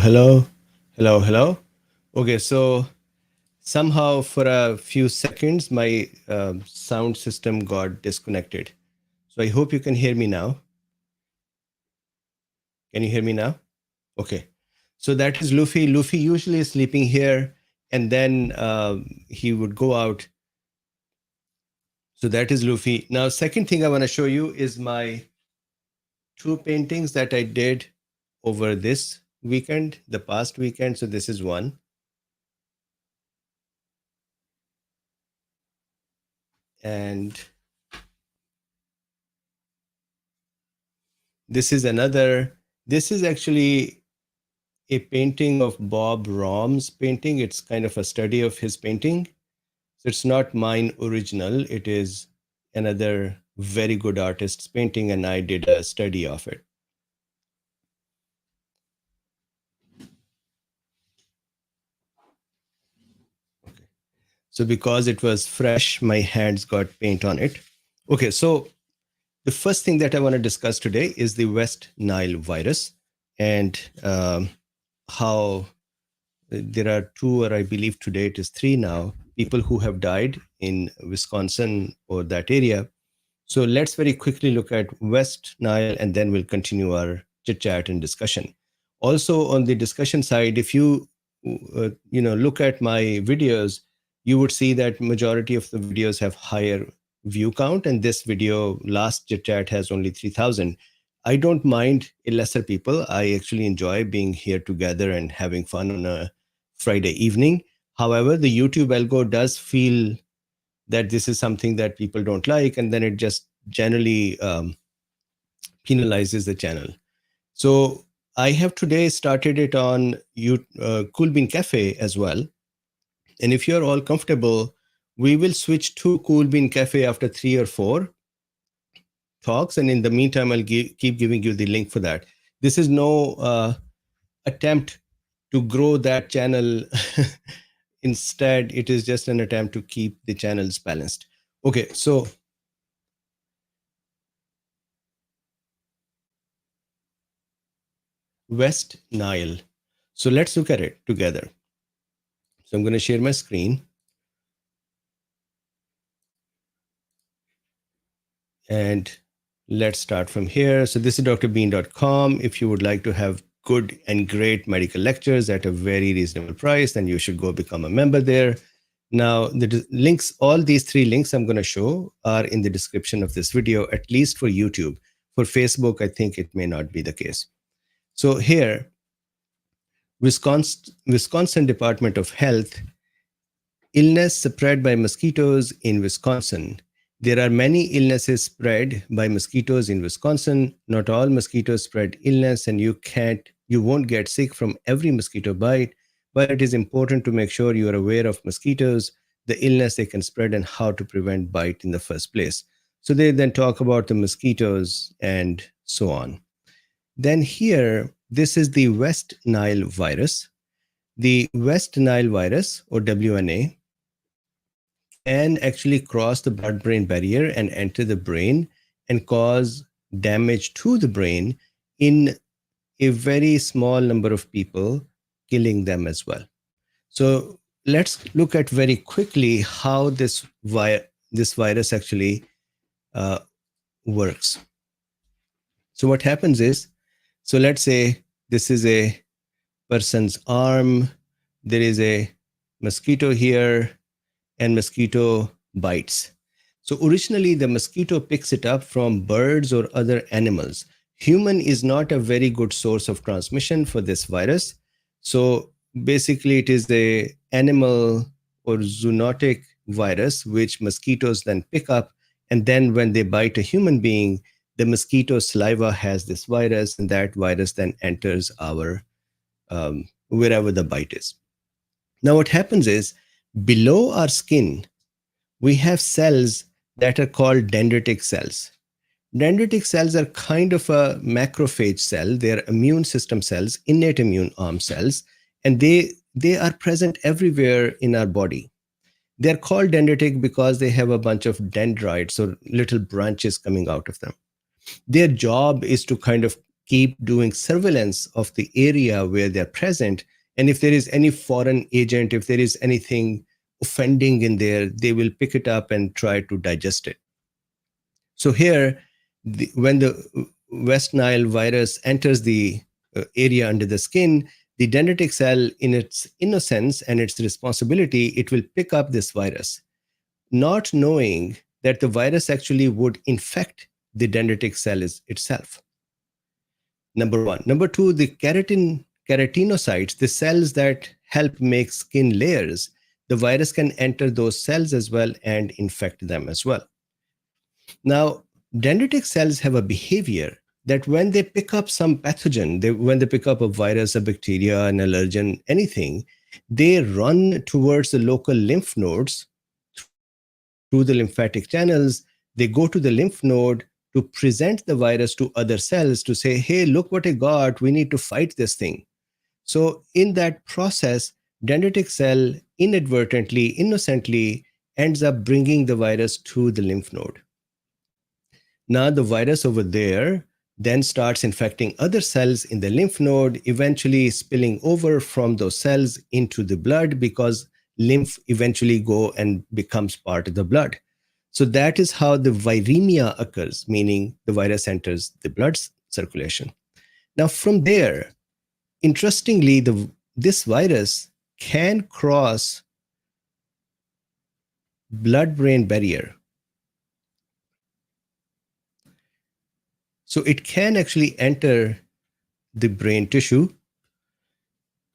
Hello, hello, hello. Okay, so somehow for a few seconds, my sound system got disconnected. So I hope you can hear me now. Can you hear me now? Okay. So that is Luffy. Luffy usually is sleeping here, and then he would go out. So that is Luffy. Now, second thing I want to show you is my two paintings that I did over this weekend, the past weekend. So this is one. And this is another. This is actually a painting of Bob Rom's painting. It's kind of a study of his painting. So it's not mine original. It is another very good artist's painting, and I did a study of it. Okay. So because it was fresh, my hands got paint on it. Okay, so the first thing that I want to discuss today is the West Nile virus and how there are two, or I believe today it is three now, people who have died in Wisconsin or that area. So let's very quickly look at West Nile, and then we'll continue our chit chat and discussion. Also, on the discussion side, if you look at my videos, you would see that majority of the videos have higher view count, and this video, last chit chat, has only 3,000. I don't mind a lesser people. I actually enjoy being here together and having fun on a Friday evening. However, the YouTube algo does feel that this is something that people don't like, and then it just generally penalizes the channel. So I have today started it on KoolBean Cafe as well. And if you're all comfortable, we will switch to KoolBean Cafe after 3 or 4 talks. And in the meantime, I'll keep giving you the link for that. This is no attempt to grow that channel. Instead, it is just an attempt to keep the channels balanced. Okay, so West Nile. So let's look at it together. So I'm going to share my screen. And let's start from here. So this is DrBeen.com. If you would like to have good and great medical lectures at a very reasonable price, then you should go become a member there. Now, the links, all these three links I'm going to show are in the description of this video, at least for YouTube. For Facebook, I think it may not be the case. So here, Wisconsin Department of Health, illness spread by mosquitoes in Wisconsin. There are many illnesses spread by mosquitoes in Wisconsin. Not all mosquitoes spread illness, and you won't get sick from every mosquito bite, but it is important to make sure you are aware of mosquitoes, the illness they can spread, and how to prevent bite in the first place. So they then talk about the mosquitoes and so on. Then here, this is the West Nile virus. The West Nile virus, or WNA, can actually cross the blood-brain barrier and enter the brain and cause damage to the brain in a very small number of people, killing them as well. So let's look at very quickly how this virus actually works. So what happens is, so let's say this is a person's arm, there is a mosquito here, and mosquito bites. So originally the mosquito picks it up from birds or other animals. Human is not a very good source of transmission for this virus. So basically it is the animal or zoonotic virus, which mosquitoes then pick up. And then when they bite a human being, the mosquito saliva has this virus, and that virus then enters our, wherever the bite is. Now what happens is, below our skin, we have cells that are called dendritic cells. Dendritic cells are kind of a macrophage cell. They are immune system cells, innate immune arm cells, and they are present everywhere in our body. They're called dendritic because they have a bunch of dendrites or little branches coming out of them. Their job is to kind of keep doing surveillance of the area where they're present. And if there is any foreign agent, if there is anything offending in there, they will pick it up and try to digest it. So here, when the West Nile virus enters the area under the skin, the dendritic cell, in its innocence and its responsibility, it will pick up this virus, not knowing that the virus actually would infect the dendritic cell itself. Number one. Number two, the keratinocytes, the cells that help make skin layers, the virus can enter those cells as well and infect them as well. Now, dendritic cells have a behavior that when they pick up some pathogen, when they pick up a virus, a bacteria, an allergen, anything, they run towards the local lymph nodes through the lymphatic channels. They go to the lymph node to present the virus to other cells to say, hey, look what I got. We need to fight this thing. So in that process, dendritic cell inadvertently, innocently ends up bringing the virus to the lymph node. Now the virus over there then starts infecting other cells in the lymph node, eventually spilling over from those cells into the blood, because lymph eventually go and becomes part of the blood. So that is how the viremia occurs, meaning the virus enters the blood circulation. Now from there, interestingly, this virus can cross blood-brain barrier. So it can actually enter the brain tissue.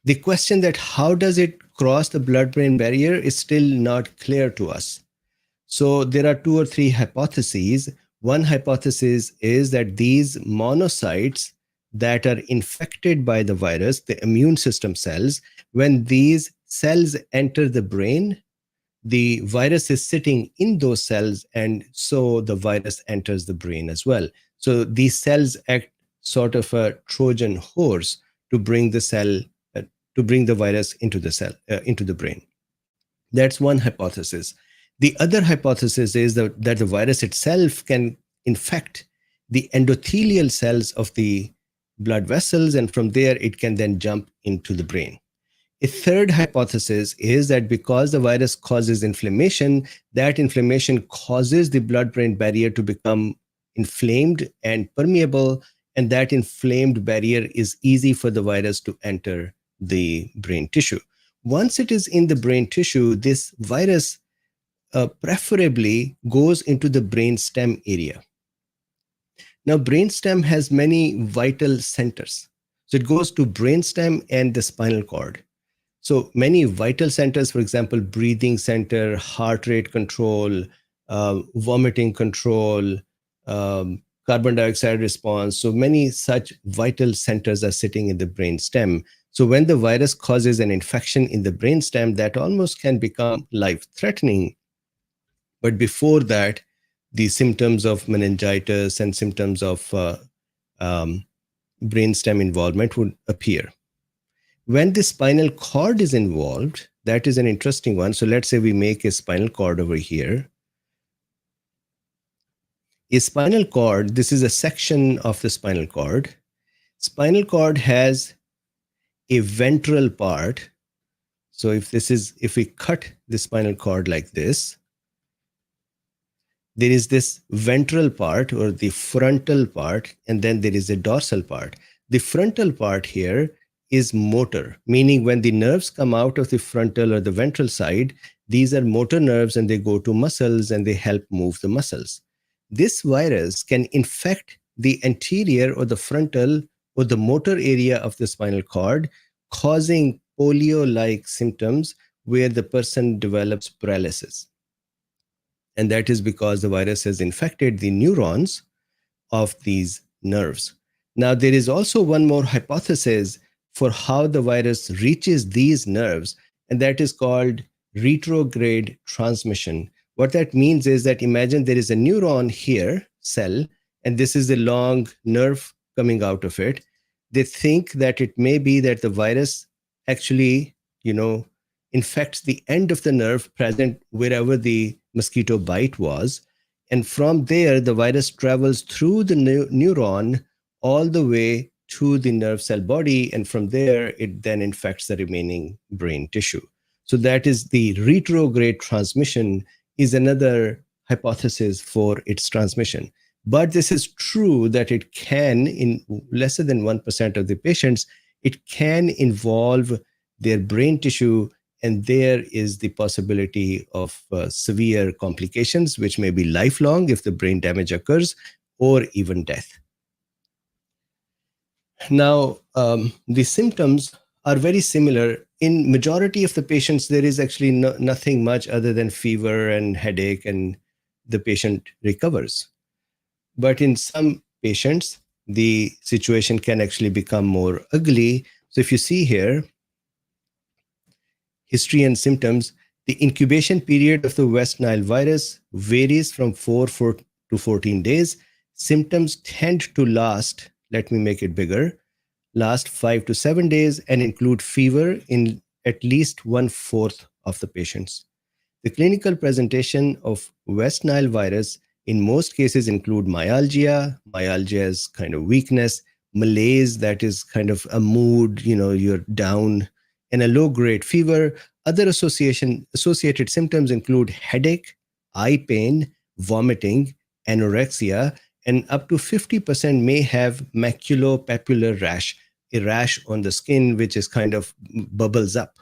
The question that how does it cross the blood-brain barrier is still not clear to us. So there are 2 or 3 hypotheses. One hypothesis is that these monocytes that are infected by the virus, the immune system cells, when these cells enter the brain, the virus is sitting in those cells, and so the virus enters the brain as well. So these cells act sort of a Trojan horse to bring the cell, to bring the virus into the cell, into the brain. That's one hypothesis. The other hypothesis is that the virus itself can infect the endothelial cells of the blood vessels, and from there it can then jump into the brain. A third hypothesis is that because the virus causes inflammation, that inflammation causes the blood-brain barrier to become inflamed and permeable, and that inflamed barrier is easy for the virus to enter the brain tissue. Once it is in the brain tissue, this virus preferably goes into the brain stem area. Now, brain stem has many vital centers. So it goes to brain stem and the spinal cord. So many vital centers, for example, breathing center, heart rate control, vomiting control, carbon dioxide response. So many such vital centers are sitting in the brain stem. So when the virus causes an infection in the brain stem, that almost can become life-threatening. But before that, the symptoms of meningitis and symptoms of brainstem involvement would appear. When the spinal cord is involved, that is an interesting one. So let's say we make a spinal cord over here. A spinal cord, this is a section of the spinal cord. Spinal cord has a ventral part. So if we cut the spinal cord like this, there is this ventral part or the frontal part, and then there is a dorsal part. The frontal part here is motor, meaning when the nerves come out of the frontal or the ventral side, these are motor nerves and they go to muscles and they help move the muscles. This virus can infect the anterior or the frontal or the motor area of the spinal cord, causing polio-like symptoms where the person develops paralysis. And that is because the virus has infected the neurons of these nerves. Now, there is also one more hypothesis for how the virus reaches these nerves, and that is called retrograde transmission. What that means is that imagine there is a neuron here, cell, and this is the long nerve coming out of it. They think that it may be that the virus actually, infects the end of the nerve present wherever the mosquito bite was. And from there, the virus travels through the neuron all the way to the nerve cell body, and from there it then infects the remaining brain tissue. So that is the retrograde transmission is another hypothesis for its transmission. But this is true that it can, in lesser than 1% of the patients, it can involve their brain tissue, and there is the possibility of severe complications, which may be lifelong if the brain damage occurs, or even death. Now, the symptoms are very similar. In majority of the patients, there is actually nothing much other than fever and headache, and the patient recovers. But in some patients, the situation can actually become more ugly. So if you see here, history and symptoms, the incubation period of the West Nile virus varies from 4 to 14 days. Symptoms tend to last, let me make it bigger, last 5 to 7 days and include fever in at least 1/4 of the patients. The clinical presentation of West Nile virus in most cases include myalgia. Myalgia is kind of weakness, malaise, that is kind of a mood, you're down, and a low-grade fever. Other associated symptoms include headache, eye pain, vomiting, anorexia, and up to 50% may have maculopapular rash, a rash on the skin which is kind of bubbles up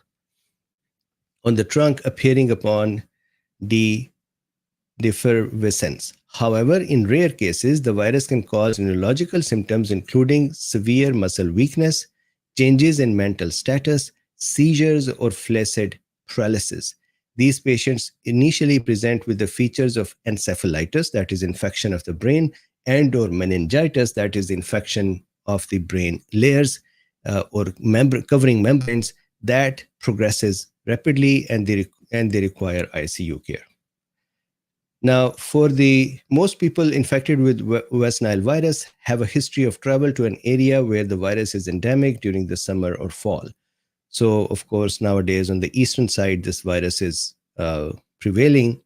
on the trunk, appearing upon the defervescence. However, in rare cases, the virus can cause neurological symptoms including severe muscle weakness, changes in mental status, seizures, or flaccid paralysis. These patients initially present with the features of encephalitis, that is infection of the brain, and or meningitis, that is infection of the brain layers or covering membranes that progresses rapidly, and they require ICU care. Now, for the most people infected with West Nile virus have a history of travel to an area where the virus is endemic during the summer or fall. So, of course, nowadays on the eastern side, this virus is prevailing.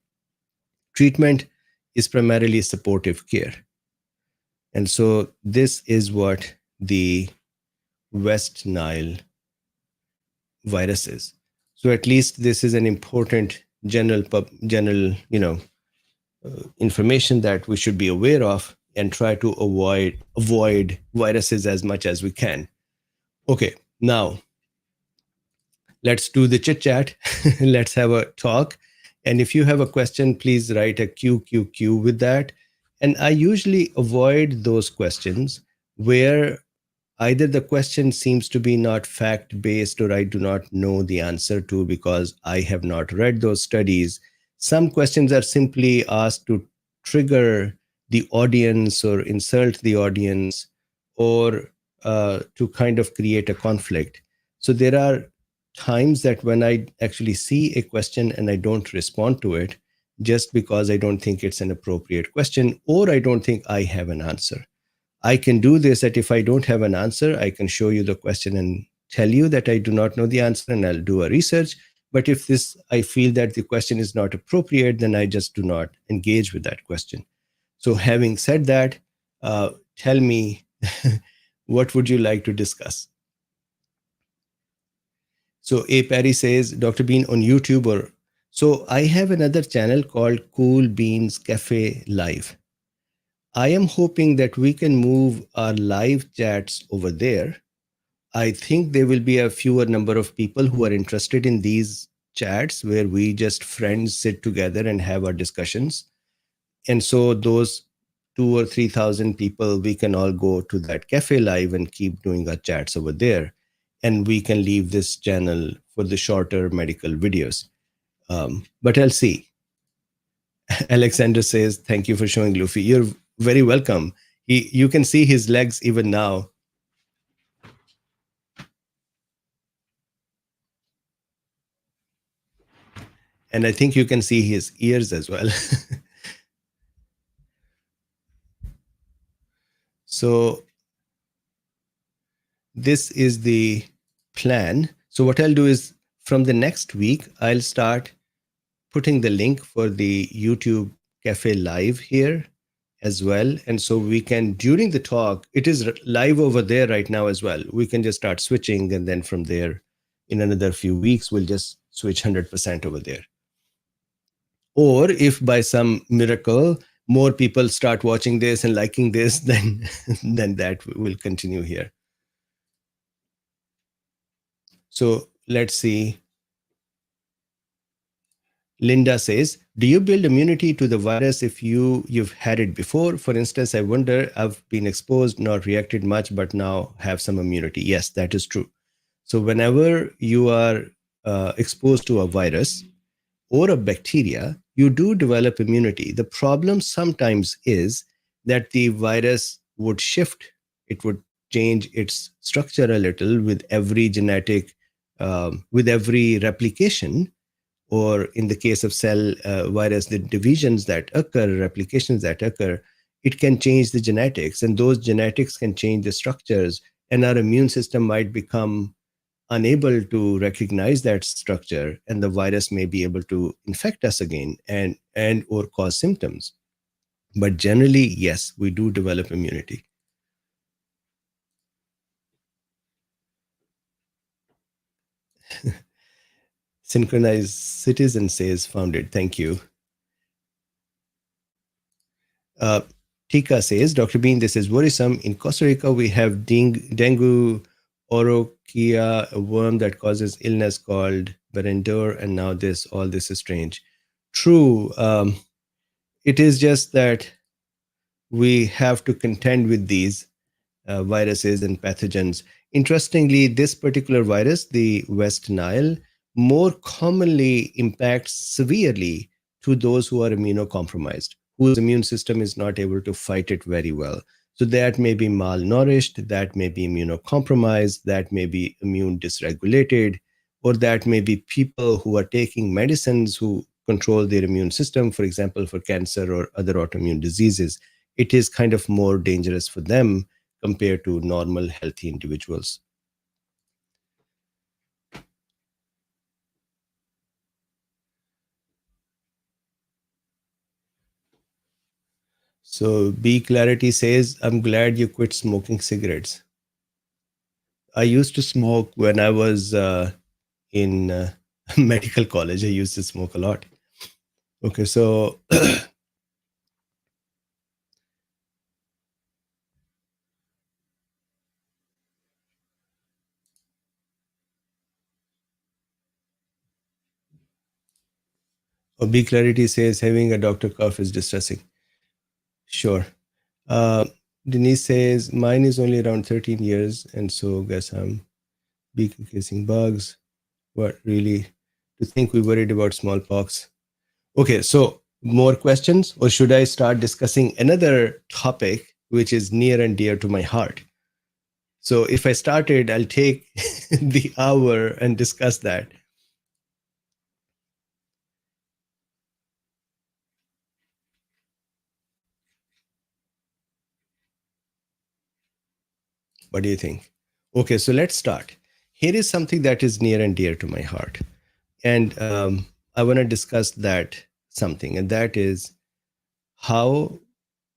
Treatment is primarily supportive care. And so this is what the West Nile virus is. So at least this is an important general information that we should be aware of and try to avoid viruses as much as we can. Okay, now let's do the chit chat. Let's have a talk. And if you have a question, please write a QQQ with that. And I usually avoid those questions where either the question seems to be not fact-based or I do not know the answer to because I have not read those studies. Some questions are simply asked to trigger the audience or insult the audience or to kind of create a conflict. So there are times that when I actually see a question and I don't respond to it just because I don't think it's an appropriate question or I don't think I have an answer. I can do this that if I don't have an answer, I can show you the question and tell you that I do not know the answer and I'll do a research. But if I feel that the question is not appropriate, then I just do not engage with that question. So having said that, tell me, what would you like to discuss? So A. Perry says, Dr. Bean on YouTube so I have another channel called KoolBeens Cafe Live. I am hoping that we can move our live chats over there. I think there will be a fewer number of people who are interested in these chats where we just friends sit together and have our discussions. And so those 2,000 or 3,000 people, we can all go to that cafe live and keep doing our chats over there. And we can leave this channel for the shorter medical videos. But I'll see. Alexander says, thank you for showing Luffy. You're very welcome. You can see his legs even now. And I think you can see his ears as well. So this is the plan. So what I'll do is from the next week, I'll start putting the link for the YouTube Cafe Live here as well. And so we can, during the talk, it is live over there right now as well. We can just start switching. And then from there, in another few weeks, we'll just switch 100% over there. Or if by some miracle, more people start watching this and liking this, then that will continue here. So let's see. Linda says, do you build immunity to the virus if you've had it before? For instance, I wonder, I've been exposed, not reacted much, but now have some immunity. Yes, that is true. So whenever you are exposed to a virus or a bacteria, you do develop immunity. The problem sometimes is that the virus would shift. It would change its structure a little with every genetic, with every replication, or in the case of cell virus, the divisions that occur, replications that occur, it can change the genetics, and those genetics can change the structures, and our immune system might become unable to recognize that structure, and the virus may be able to infect us again and or cause symptoms. But generally, yes, we do develop immunity. Synchronized Citizen says, founded. Thank you. Tika says, Dr. Bean, this is worrisome. In Costa Rica, we have dengue oroquia, a worm that causes illness called Berendor, and now all this is strange. True. It is just that we have to contend with these viruses and pathogens. Interestingly, this particular virus, the West Nile, more commonly impacts severely to those who are immunocompromised, whose immune system is not able to fight it very well. So that may be malnourished, that may be immunocompromised, that may be immune dysregulated, or that may be people who are taking medicines who control their immune system, for example, for cancer or other autoimmune diseases. It is kind of more dangerous for them compared to normal, healthy individuals. So B Clarity says, I'm glad you quit smoking cigarettes. I used to smoke when I was in medical college. I used to smoke a lot. Okay, so B Clarity says, having a doctor cough is distressing. Sure. Denise says, mine is only around 13 years, and so guess I'm kissing bugs. What really? To think we worried about smallpox. Okay, so more questions, or should I start discussing another topic which is near and dear to my heart? So if I started, I'll take the hour and discuss that. What do you think? Okay, so let's start. Here is something that is near and dear to my heart. And I want to discuss that something, and that is how,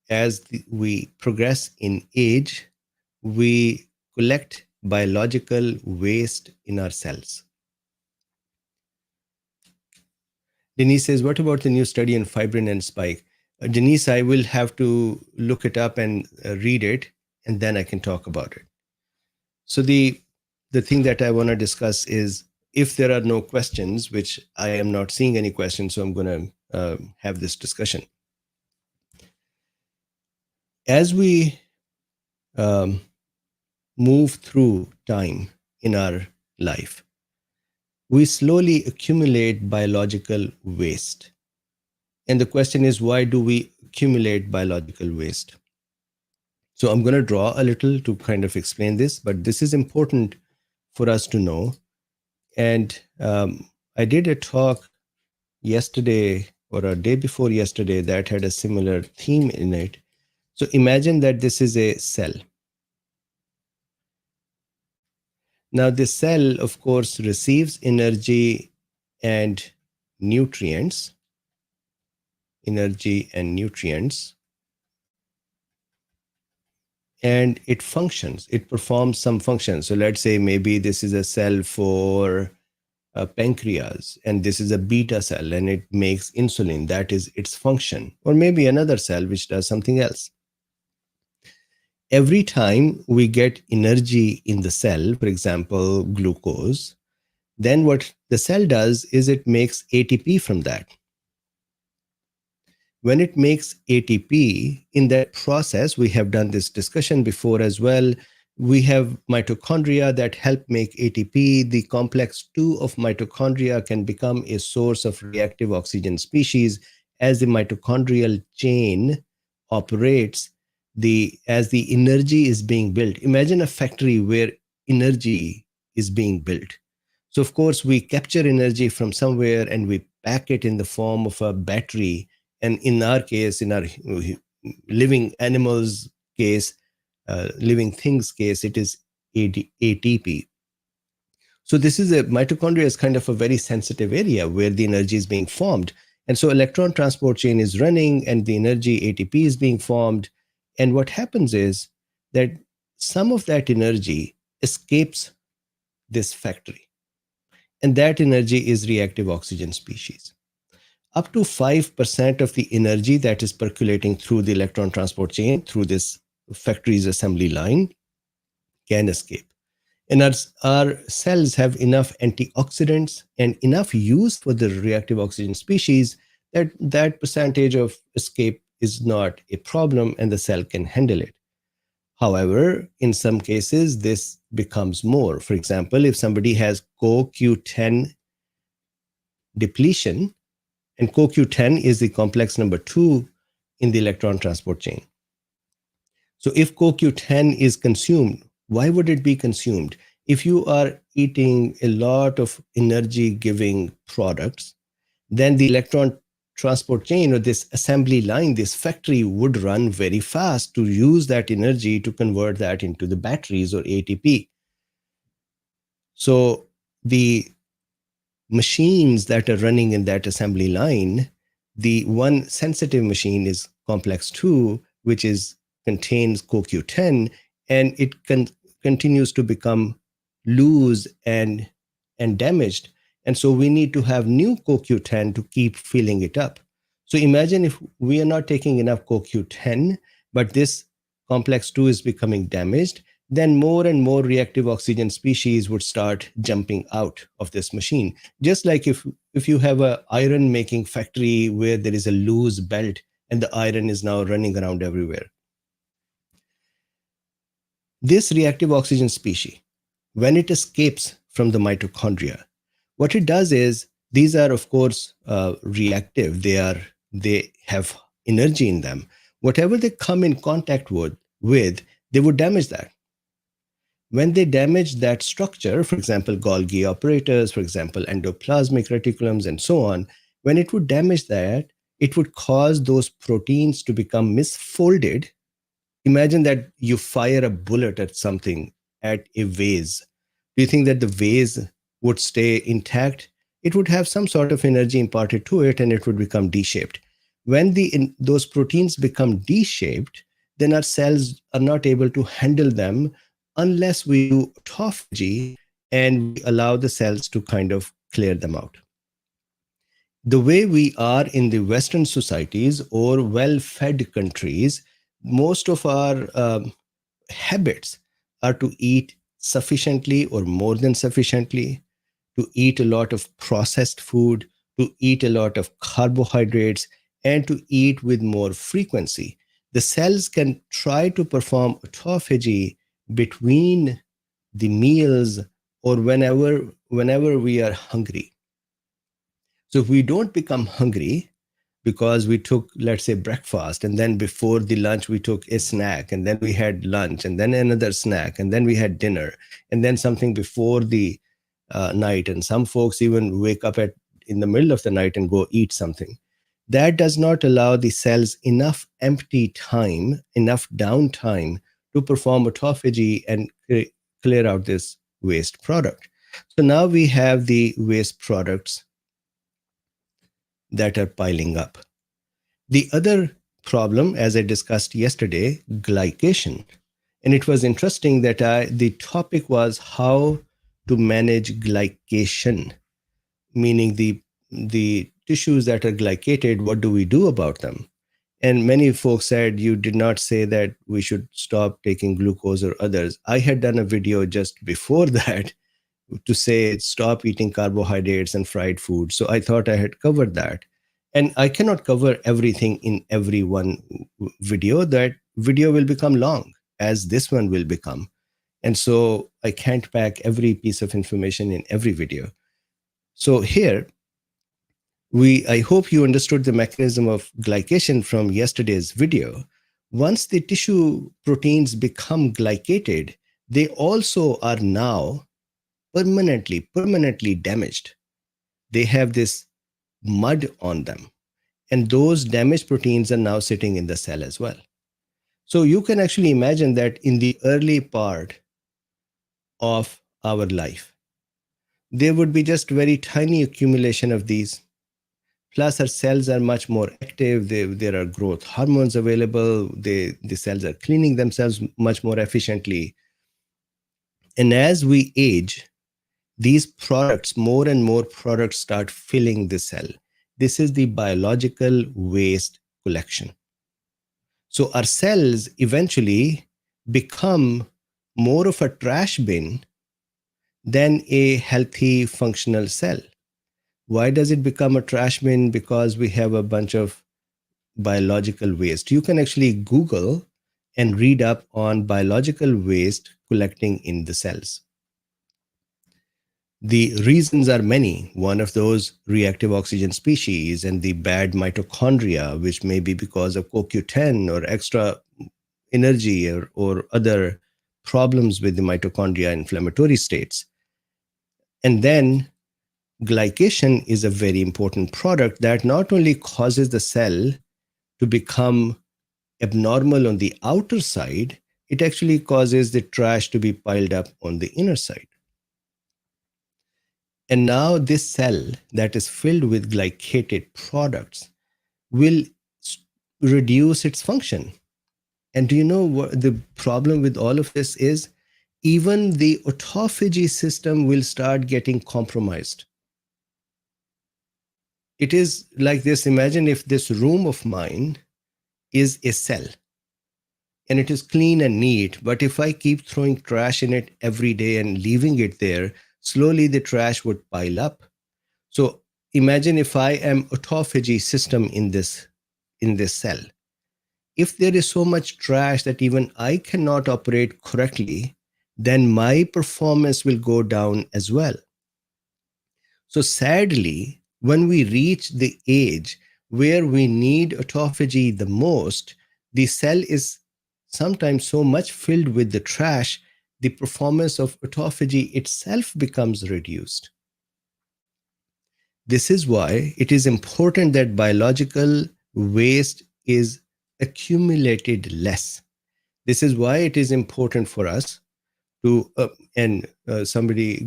as we progress in age, we collect biological waste in our cells. Denise says, what about the new study on fibrin and spike? Denise, I will have to look it up and read it, and then I can talk about it. So the thing that I want to discuss is, if there are no questions, which I am not seeing any questions, so I'm going to have this discussion. As we move through time in our life, we slowly accumulate biological waste. And the question is, why do we accumulate biological waste? So I'm going to draw a little to kind of explain this, but this is important for us to know. And I did a talk yesterday or a day before yesterday that had a similar theme in it. So imagine that this is a cell. Now, this cell, of course, receives energy and nutrients. and it functions. It performs some function. So let's say maybe this is a cell for pancreas, and this is a beta cell, and it makes insulin. That is its function. Or maybe another cell which does something else. Every time we get energy in the cell, for example, glucose, then what the cell does is it makes ATP from that. When it makes ATP, in that process, we have done this discussion before as well, we have mitochondria that help make ATP. The complex 2 of mitochondria can become a source of reactive oxygen species as the mitochondrial chain operates. As the energy is being built. Imagine a factory where energy is being built. So of course, we capture energy from somewhere and we pack it in the form of a battery. And in our case, in our living animals case, living things case, it is ATP. So this is mitochondria is kind of a very sensitive area where the energy is being formed. And so electron transport chain is running and the energy ATP is being formed. And what happens is that some of that energy escapes this factory. And that energy is reactive oxygen species. Up to 5% of the energy that is percolating through the electron transport chain, through this factory's assembly line, can escape. And our cells have enough antioxidants and enough use for the reactive oxygen species that percentage of escape is not a problem and the cell can handle it. However, in some cases, this becomes more. For example, if somebody has CoQ10 depletion, and CoQ10 is the complex number 2 in the electron transport chain. So if CoQ10 is consumed, why would it be consumed? If you are eating a lot of energy-giving products, then the electron transport chain or this assembly line, this factory would run very fast to use that energy to convert that into the batteries or ATP. So the machines that are running in that assembly line, the one sensitive machine is complex 2, which contains CoQ10, and it continues to become loose and damaged. And so we need to have new CoQ10 to keep filling it up. So imagine if we are not taking enough CoQ10, but this complex 2 is becoming damaged, then more and more reactive oxygen species would start jumping out of this machine. Just like if you have an iron making factory where there is a loose belt and the iron is now running around everywhere. This reactive oxygen species, when it escapes from the mitochondria, what it does is, these are of course reactive. They have energy in them. Whatever they come in contact with, they would damage that. When they damage that structure, for example, Golgi operators, for example, endoplasmic reticulums, and so on, when it would damage that, it would cause those proteins to become misfolded. Imagine that you fire a bullet at something, at a vase. Do you think that the vase would stay intact? It would have some sort of energy imparted to it and it would become D-shaped. When those proteins become D-shaped, then our cells are not able to handle them unless we do autophagy and we allow the cells to kind of clear them out. The way we are in the Western societies or well-fed countries, most of our habits are to eat sufficiently or more than sufficiently, to eat a lot of processed food, to eat a lot of carbohydrates, and to eat with more frequency. The cells can try to perform autophagy between the meals or whenever we are hungry. So if we don't become hungry because we took, let's say, breakfast, and then before the lunch we took a snack, and then we had lunch, and then another snack, and then we had dinner, and then something before the night, and some folks even wake up in the middle of the night and go eat something. That does not allow the cells enough empty time, enough downtime to perform autophagy and clear out this waste product. So now we have the waste products that are piling up. The other problem, as I discussed yesterday, glycation. And it was interesting that the topic was how to manage glycation, meaning the tissues that are glycated, what do we do about them? And many folks said, you did not say that we should stop taking glucose or others. I had done a video just before that to say stop eating carbohydrates and fried food. So I thought I had covered that. And I cannot cover everything in every one video. That video will become long, as this one will become. And so I can't pack every piece of information in every video. So here, I hope you understood the mechanism of glycation from yesterday's video. Once the tissue proteins become glycated, they also are now permanently damaged. They have this mud on them. And those damaged proteins are now sitting in the cell as well. So you can actually imagine that in the early part of our life, there would be just very tiny accumulation of these. Plus, our cells are much more active. There are growth hormones available. The cells are cleaning themselves much more efficiently. And as we age, these products, more and more products start filling the cell. This is the biological waste collection. So our cells eventually become more of a trash bin than a healthy functional cell. Why does it become a trash bin? Because we have a bunch of biological waste. You can actually Google and read up on biological waste collecting in the cells. The reasons are many. One of those, reactive oxygen species and the bad mitochondria, which may be because of CoQ10 or extra energy or other problems with the mitochondria inflammatory states. And then glycation is a very important product that not only causes the cell to become abnormal on the outer side, it actually causes the trash to be piled up on the inner side. And now this cell that is filled with glycated products will reduce its function. And do you know what the problem with all of this is? Even the autophagy system will start getting compromised. It is like this. Imagine if this room of mine is a cell and it is clean and neat, but if I keep throwing trash in it every day and leaving it there, slowly the trash would pile up. So imagine if I am autophagy system in this cell. If there is so much trash that even I cannot operate correctly, then my performance will go down as well. So sadly, when we reach the age where we need autophagy the most, the cell is sometimes so much filled with the trash, the performance of autophagy itself becomes reduced. This is why it is important that biological waste is accumulated less. This is why it is important for us to,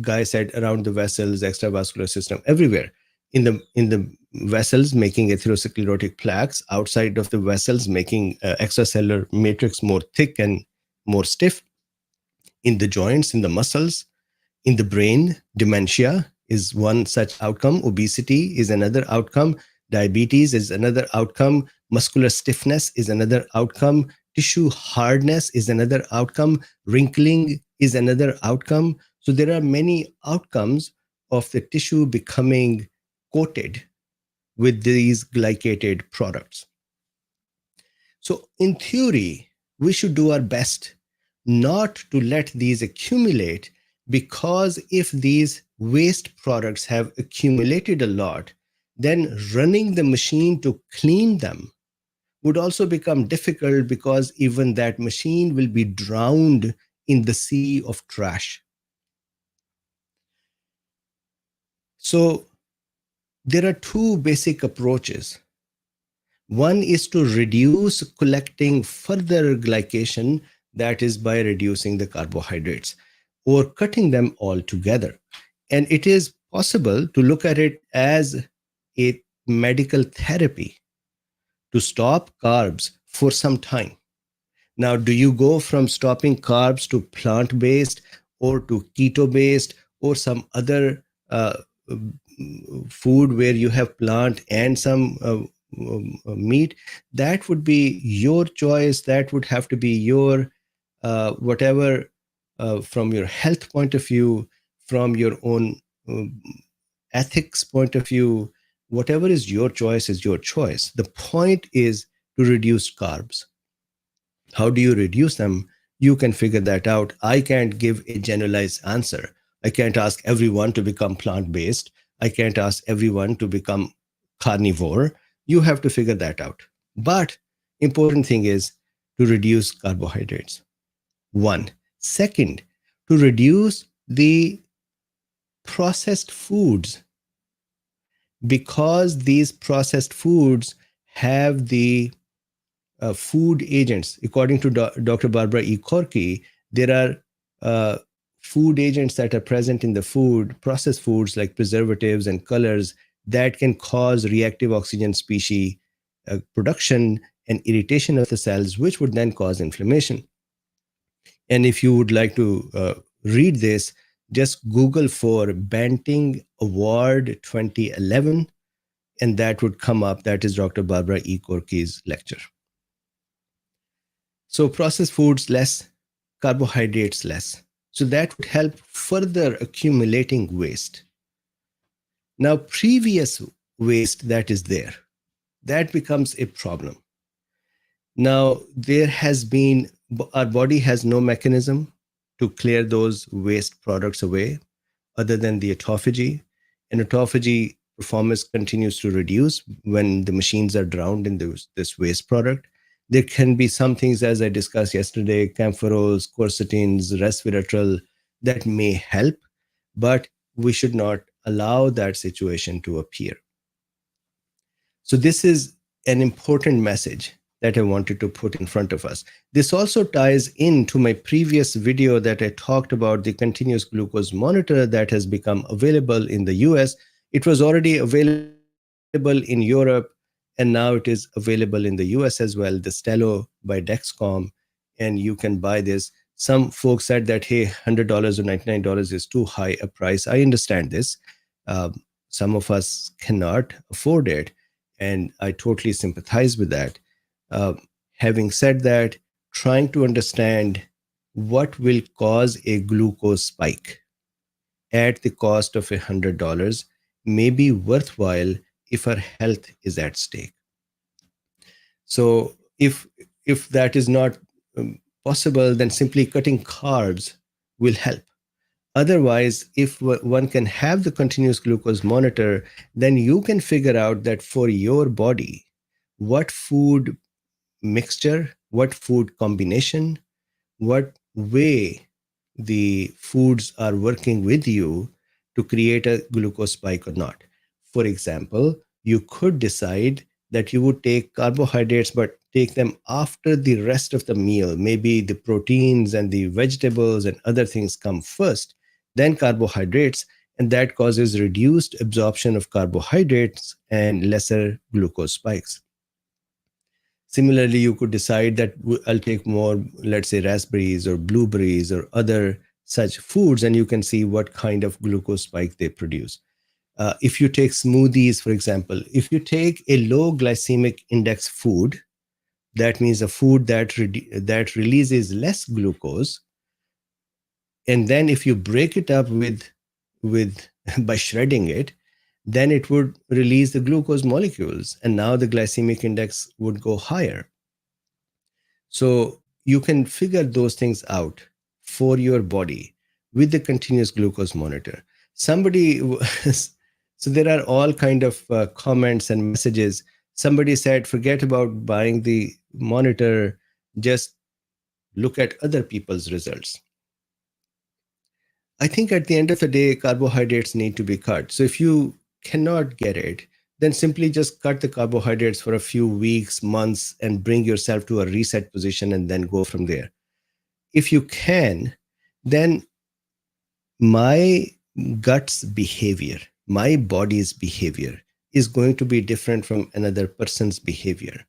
guy said around the vessels, extravascular system, everywhere, in the vessels making atherosclerotic plaques, outside of the vessels making extracellular matrix more thick and more stiff, in the joints, in the muscles, in the brain. Dementia is one such outcome. Obesity is another outcome. Diabetes is another outcome. Muscular stiffness is another outcome. Tissue hardness is another outcome. Wrinkling is another outcome. So there are many outcomes of the tissue becoming coated with these glycated products. So in theory, we should do our best not to let these accumulate, because if these waste products have accumulated a lot, then running the machine to clean them would also become difficult, because even that machine will be drowned in the sea of trash. So there are two basic approaches. One is to reduce collecting further glycation, that is by reducing the carbohydrates or cutting them all together. And it is possible to look at it as a medical therapy to stop carbs for some time. Now, do you go from stopping carbs to plant-based or to keto-based or some other food where you have plant and some meat? That would be your choice. That would have to be your whatever from your health point of view, from your own ethics point of view, whatever is your choice is your choice. The point is to reduce carbs. How do you reduce them? You can figure that out. I can't give a generalized answer. I can't ask everyone to become plant-based. I can't ask everyone to become carnivore. You have to figure that out. But important thing is to reduce carbohydrates. One. Second, to reduce the processed foods, because these processed foods have the food agents. According to Dr. Barbara E. Corky, there are food agents that are present in the food, processed foods like preservatives and colors, that can cause reactive oxygen species production and irritation of the cells, which would then cause inflammation. And if you would like to read this, just Google for Banting Award 2011, and that would come up. That is Dr. Barbara E. Corky's lecture. So processed foods less, carbohydrates less. So that would help further accumulating waste. Now, previous waste that is there, that becomes a problem. Now, there has been, our body has no mechanism to clear those waste products away other than the autophagy. And autophagy performance continues to reduce when the machines are drowned in this waste product. There can be some things, as I discussed yesterday, camphoros, quercetins, resveratrol, that may help, but we should not allow that situation to appear. So this is an important message that I wanted to put in front of us. This also ties into my previous video that I talked about the continuous glucose monitor that has become available in the US. It was already available in Europe, and now it is available in the US as well, the Stelo by Dexcom, and you can buy this. Some folks said that, hey, $100 or $99 is too high a price. I understand this. Some of us cannot afford it, and I totally sympathize with that. Having said that, trying to understand what will cause a glucose spike at the cost of $100 may be worthwhile if our health is at stake. So if that is not possible, then simply cutting carbs will help. Otherwise, if one can have the continuous glucose monitor, then you can figure out that for your body, what food mixture, what food combination, what way the foods are working with you to create a glucose spike or not. For example, you could decide that you would take carbohydrates, but take them after the rest of the meal. Maybe the proteins and the vegetables and other things come first, then carbohydrates, and that causes reduced absorption of carbohydrates and lesser glucose spikes. Similarly, you could decide that I'll take more, let's say, raspberries or blueberries or other such foods, and you can see what kind of glucose spike they produce. If you take smoothies, for example, if you take a low glycemic index food, that means a food that releases less glucose, and then if you break it up with by shredding it, then it would release the glucose molecules, and now the glycemic index would go higher. So you can figure those things out for your body with the continuous glucose monitor. So there are all kind of comments and messages. Somebody said, forget about buying the monitor, just look at other people's results. I think at the end of the day, carbohydrates need to be cut. So if you cannot get it, then simply just cut the carbohydrates for a few weeks, months, and bring yourself to a reset position and then go from there. If you can, then my gut's behavior, my body's behavior is going to be different from another person's behavior.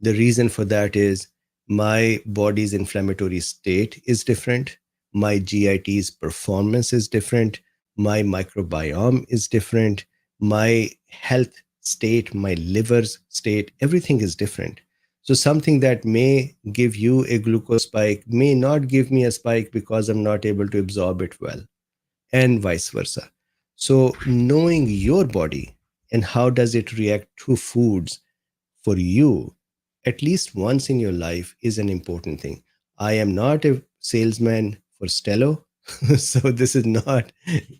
The reason for that is my body's inflammatory state is different, my GIT's performance is different, my microbiome is different, my health state, my liver's state, everything is different. So something that may give you a glucose spike may not give me a spike because I'm not able to absorb it well, and vice versa. So knowing your body and how does it react to foods for you at least once in your life is an important thing. I am not a salesman for Stello, so this is not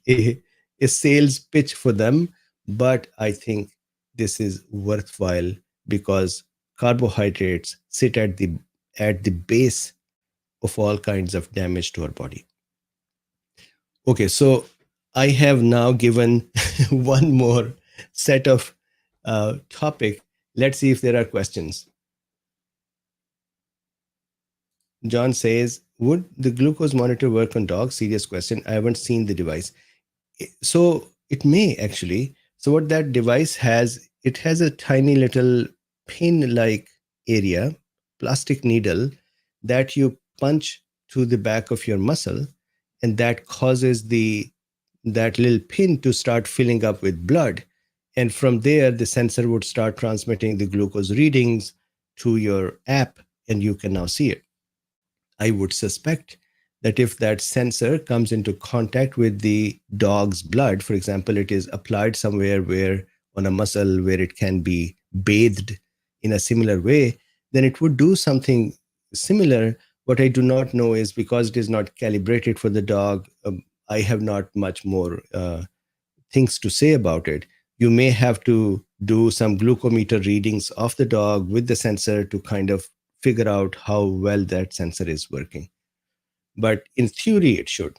a, a sales pitch for them, but I think this is worthwhile because carbohydrates sit at the base of all kinds of damage to our body. Okay, so I have now given one more set of topic. Let's see if there are questions. John says, would the glucose monitor work on dogs? Serious question. I haven't seen the device. So it may actually. So what that device has, it has a tiny little pin-like area, plastic needle that you punch to the back of your muscle, and that causes that little pin to start filling up with blood. And from there, the sensor would start transmitting the glucose readings to your app, and you can now see it. I would suspect that if that sensor comes into contact with the dog's blood, for example, it is applied somewhere where on a muscle where it can be bathed in a similar way, then it would do something similar. What I do not know is because it is not calibrated for the dog, I have not much more things to say about it. You may have to do some glucometer readings of the dog with the sensor to kind of figure out how well that sensor is working. But in theory, it should.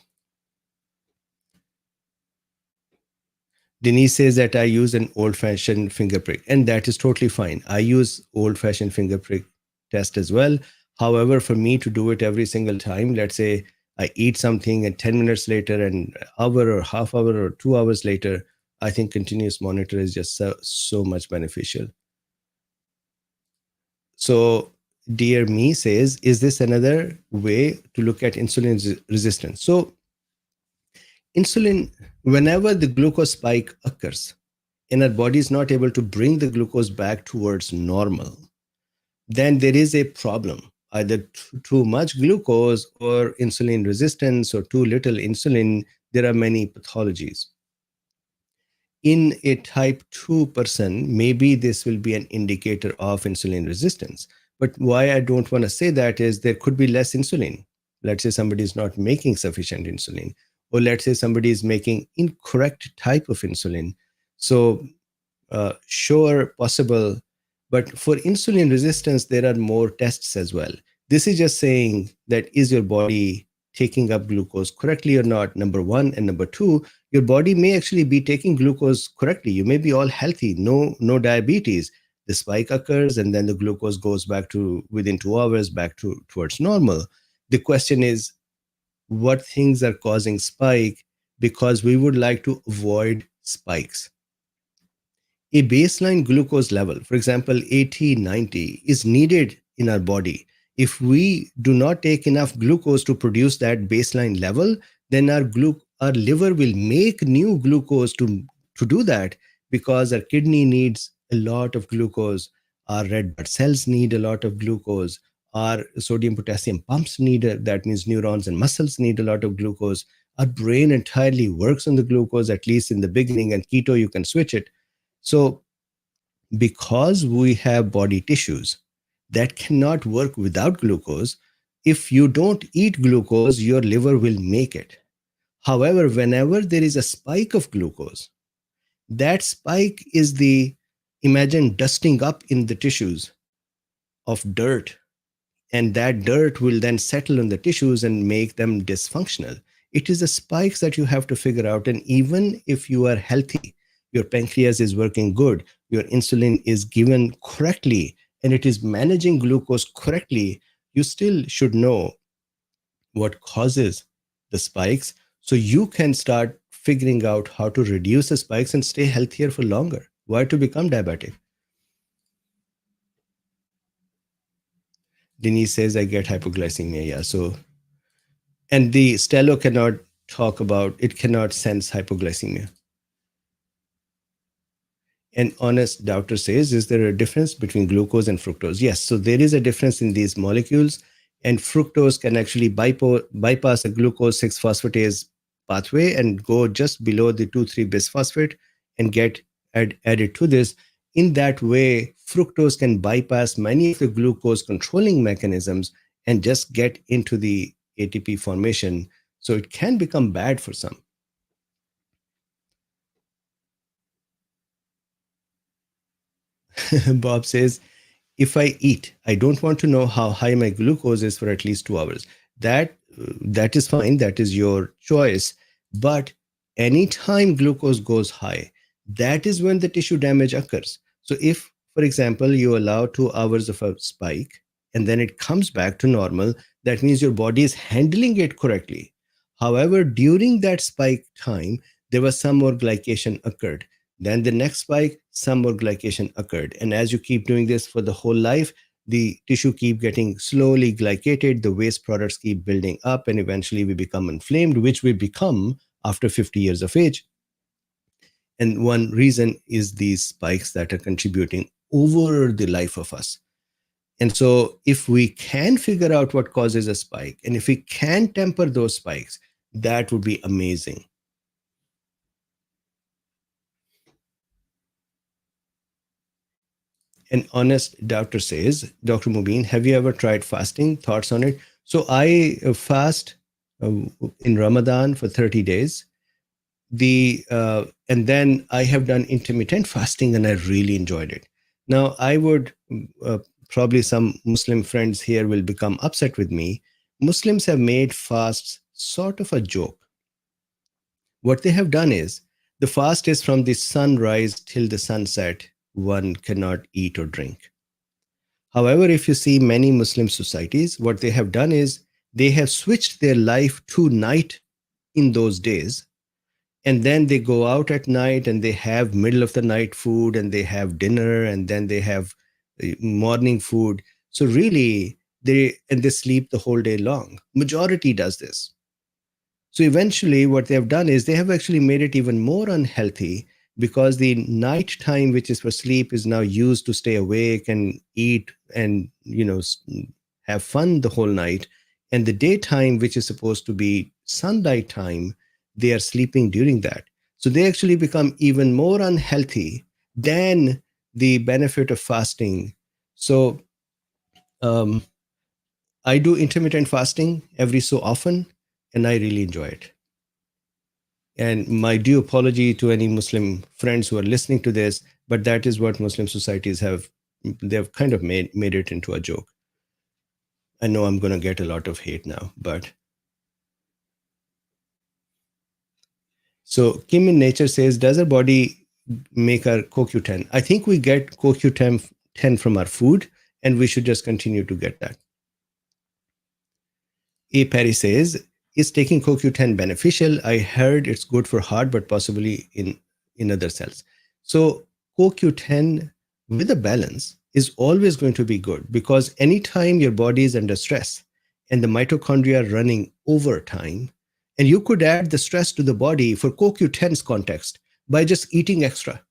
Denise says that I use an old-fashioned finger prick, and that is totally fine. I use old-fashioned finger prick test as well. However, for me to do it every single time, let's say I eat something and 10 minutes later, an hour or half hour or 2 hours later, I think continuous monitor is just so much beneficial. So Dear Me says, is this another way to look at insulin resistance? So insulin, whenever the glucose spike occurs and our body is not able to bring the glucose back towards normal, then there is a problem, either too much glucose or insulin resistance or too little insulin. There are many pathologies. In a type 2 person, maybe this will be an indicator of insulin resistance. But why I don't want to say that is there could be less insulin. Let's say somebody is not making sufficient insulin, or let's say somebody is making incorrect type of insulin. So sure, possible. But for insulin resistance, there are more tests as well. This is just saying that is your body taking up glucose correctly or not, number one. And number two, your body may actually be taking glucose correctly. You may be all healthy, no diabetes. The spike occurs and then the glucose goes back to within 2 hours back towards normal. The question is, what things are causing spike? Because we would like to avoid spikes. A baseline glucose level, for example, 80, 90, is needed in our body. If we do not take enough glucose to produce that baseline level, then our liver will make new glucose to do that, because our kidney needs a lot of glucose. Our red blood cells need a lot of glucose. Our sodium potassium pumps need that means neurons and muscles need a lot of glucose. Our brain entirely works on the glucose, at least in the beginning, and keto, you can switch it. So because we have body tissues that cannot work without glucose, if you don't eat glucose, your liver will make it. However, whenever there is a spike of glucose, that spike is imagine dusting up in the tissues of dirt, and that dirt will then settle on the tissues and make them dysfunctional. It is the spikes that you have to figure out. And even if you are healthy, your pancreas is working good, your insulin is given correctly, and it is managing glucose correctly, you still should know what causes the spikes so you can start figuring out how to reduce the spikes and stay healthier for longer. Why to become diabetic? Denise says, I get hypoglycemia. Yeah. So, and the Stello cannot talk about, it cannot sense hypoglycemia. An honest doubter says, is there a difference between glucose and fructose? Yes. So there is a difference in these molecules, and fructose can actually bypass a glucose 6 phosphatase pathway and go just below the 2,3 bisphosphate and get added to this. In that way, fructose can bypass many of the glucose controlling mechanisms and just get into the ATP formation. So it can become bad for some. Bob says, if I eat, I don't want to know how high my glucose is for at least 2 hours. That is fine. That is your choice. But anytime glucose goes high, that is when the tissue damage occurs. So if, for example, you allow 2 hours of a spike and then it comes back to normal, that means your body is handling it correctly. However, during that spike time, there was some more glycation occurred. Then the next spike, some more glycation occurred. And as you keep doing this for the whole life, the tissue keep getting slowly glycated, the waste products keep building up, and eventually we become inflamed, which we become after 50 years of age. And one reason is these spikes that are contributing over the life of us. And so if we can figure out what causes a spike, and if we can temper those spikes, that would be amazing. An honest doubter says, Dr. Mubin, have you ever tried fasting? Thoughts on it? So I fast in Ramadan for 30 days. And then I have done intermittent fasting and I really enjoyed it. Now I would probably some Muslim friends here will become upset with me. Muslims have made fasts sort of a joke. What they have done is the fast is from the sunrise till the sunset. One cannot eat or drink. However, if you see many Muslim societies, what they have done is they have switched their life to night in those days. And then they go out at night and they have middle of the night food and they have dinner and then they have morning food. So really, they sleep the whole day long. Majority does this. So eventually what they have done is they have actually made it even more unhealthy because the night time, which is for sleep, is now used to stay awake and eat and, have fun the whole night. And the daytime, which is supposed to be sunlight time, they are sleeping during that. So they actually become even more unhealthy than the benefit of fasting. So I do intermittent fasting every so often, and I really enjoy it. And my due apology to any Muslim friends who are listening to this, but that is what Muslim societies they've kind of made it into a joke. I know I'm going to get a lot of hate now, but. So Kim in Nature says, does our body make our CoQ10? I think we get CoQ10 from our food, and we should just continue to get that. A. Perry says, is taking CoQ10 beneficial? I heard it's good for heart, but possibly in other cells. So CoQ10 with a balance is always going to be good, because anytime your body is under stress and the mitochondria are running overtime, and you could add the stress to the body for CoQ10's context by just eating extra.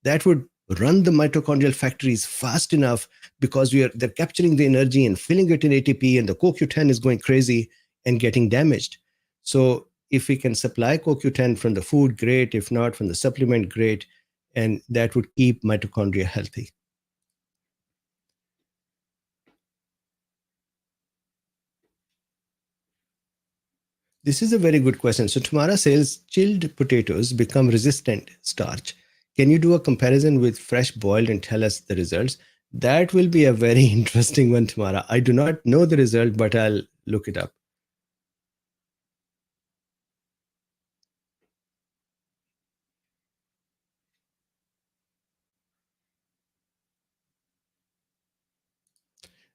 That would run the mitochondrial factories fast enough, because they're capturing the energy and filling it in ATP, and the CoQ10 is going crazy and getting damaged. So if we can supply CoQ10 from the food, great. If not, from the supplement, great. And that would keep mitochondria healthy. This is a very good question. So Tamara says, chilled potatoes become resistant starch. Can you do a comparison with fresh boiled and tell us the results? That will be a very interesting one, Tamara. I do not know the result, but I'll look it up.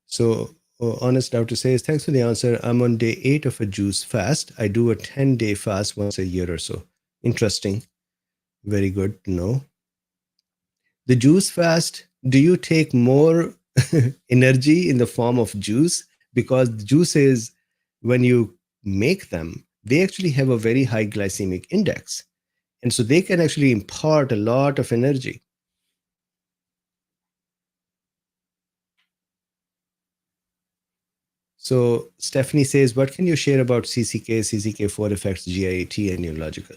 So honest doubter says, thanks for the answer. I'm on day 8 of a juice fast. I do a 10-day fast once a year or so. Interesting. Very good to know. The juice fast, do you take more energy in the form of juice, because juices, when you make them, they actually have a very high glycemic index. And so they can actually impart a lot of energy. So Stephanie says, what can you share about CCK, CCK4 effects, GIT, and neurological?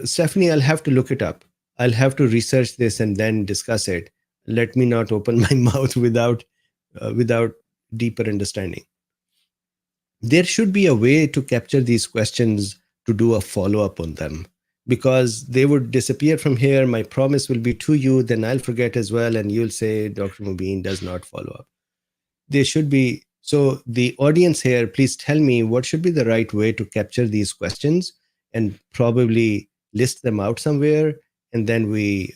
Stephanie, I'll have to look it up. I'll have to research this and then discuss it. Let me not open my mouth without deeper understanding. There should be a way to capture these questions to do a follow-up on them, because they would disappear from here. My promise will be to you, then I'll forget as well, and you'll say Dr. Mubin does not follow up. They should be. So the audience here, please tell me what should be the right way to capture these questions and probably list them out somewhere, and then we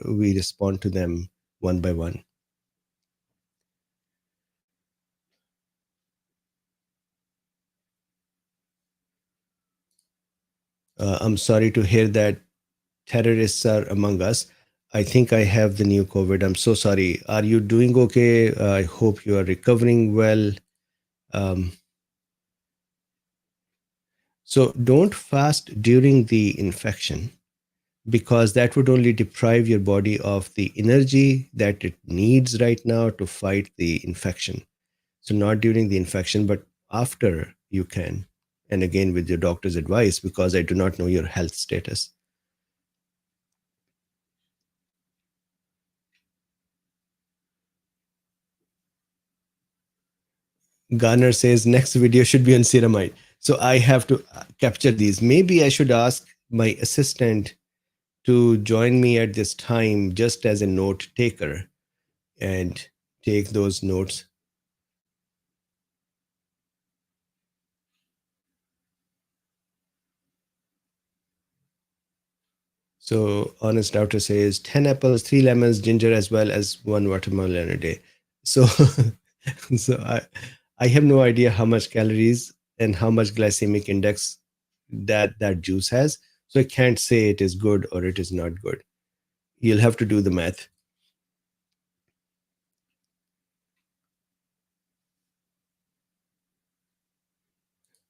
respond to them one by one. I'm sorry to hear that terrorists are among us. I think I have the new COVID. I'm so sorry. Are you doing okay? I hope you are recovering well. Um, so don't fast during the infection, because that would only deprive your body of the energy that it needs right now to fight the infection. So not during the infection, but after you can. And again, with your doctor's advice, because I do not know your health status. Garner says next video should be on ceramide. So I have to capture these. Maybe I should ask my assistant to join me at this time just as a note taker and take those notes. So honest doctor says 10 apples, 3 lemons, ginger, as well as 1 watermelon a day. So, I have no idea how much calories and how much glycemic index that juice has. So I can't say it is good or it is not good. You'll have to do the math.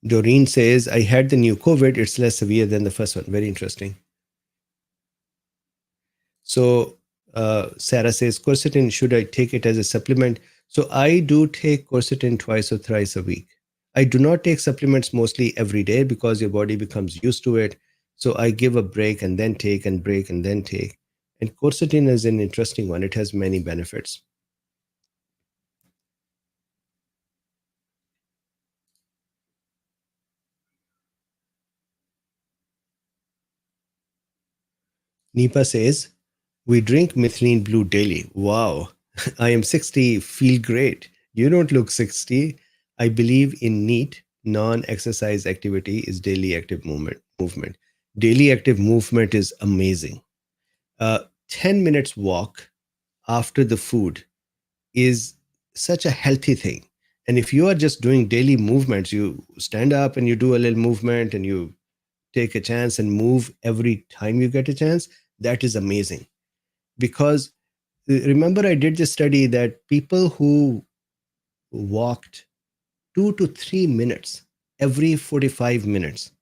Doreen says, I had the new COVID. It's less severe than the first one. Very interesting. So Sarah says, quercetin, should I take it as a supplement? So I do take quercetin twice or thrice a week. I do not take supplements mostly every day because your body becomes used to it. So I give a break and then take, and break and then take. And quercetin is an interesting one. It has many benefits. Nipa says, we drink methylene blue daily. Wow. I am 60, feel great. You don't look 60. I believe in NEAT, non-exercise activity is daily active movement. Daily active movement is amazing. 10 minutes walk after the food is such a healthy thing. And if you are just doing daily movements, you stand up and you do a little movement and you take a chance and move every time you get a chance, that is amazing. Because remember, I did this study that people who walked 2 to 3 minutes every 45 minutes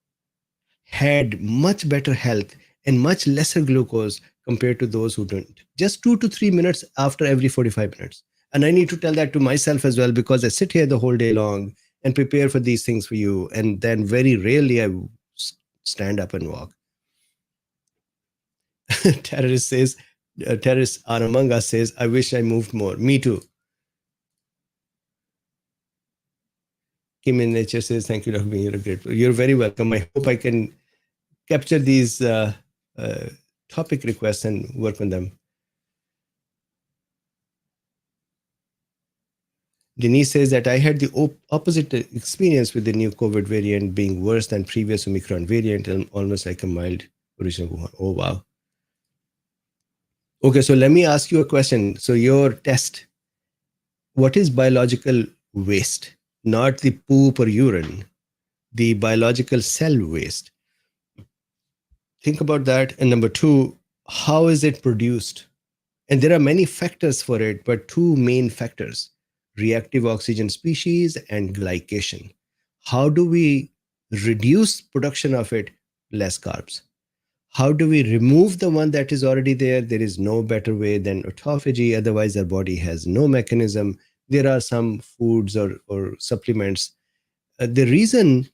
had much better health and much lesser glucose compared to those who don't. Just 2 to 3 minutes after every 45 minutes. And I need to tell that to myself as well, because I sit here the whole day long and prepare for these things for you. And then very rarely I stand up and walk. Terrorists are among us says, I wish I moved more. Me too. Kim in Nature says, thank you, Dr. Bean. You're great. You're very welcome. I hope I can capture these topic requests and work on them. Denise says that I had the opposite experience with the new COVID variant being worse than previous Omicron variant and almost like a mild original one. Oh, wow. Okay, so let me ask you a question. So your test, what is biological waste? Not the poop or urine, the biological cell waste. Think about that. And number two, how is it produced? And there are many factors for it, but two main factors: reactive oxygen species and glycation. How do we reduce production of it? Less carbs. How do we remove the one that is already there? There is no better way than autophagy. Otherwise, our body has no mechanism. There are some foods or supplements. The reason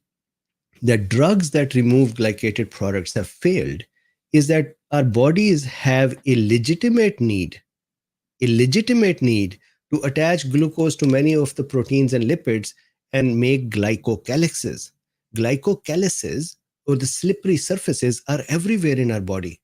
that drugs that remove glycated products have failed is that our bodies have a legitimate need to attach glucose to many of the proteins and lipids and make glycocalyxes. Glycocalyxes, or the slippery surfaces, are everywhere in our body.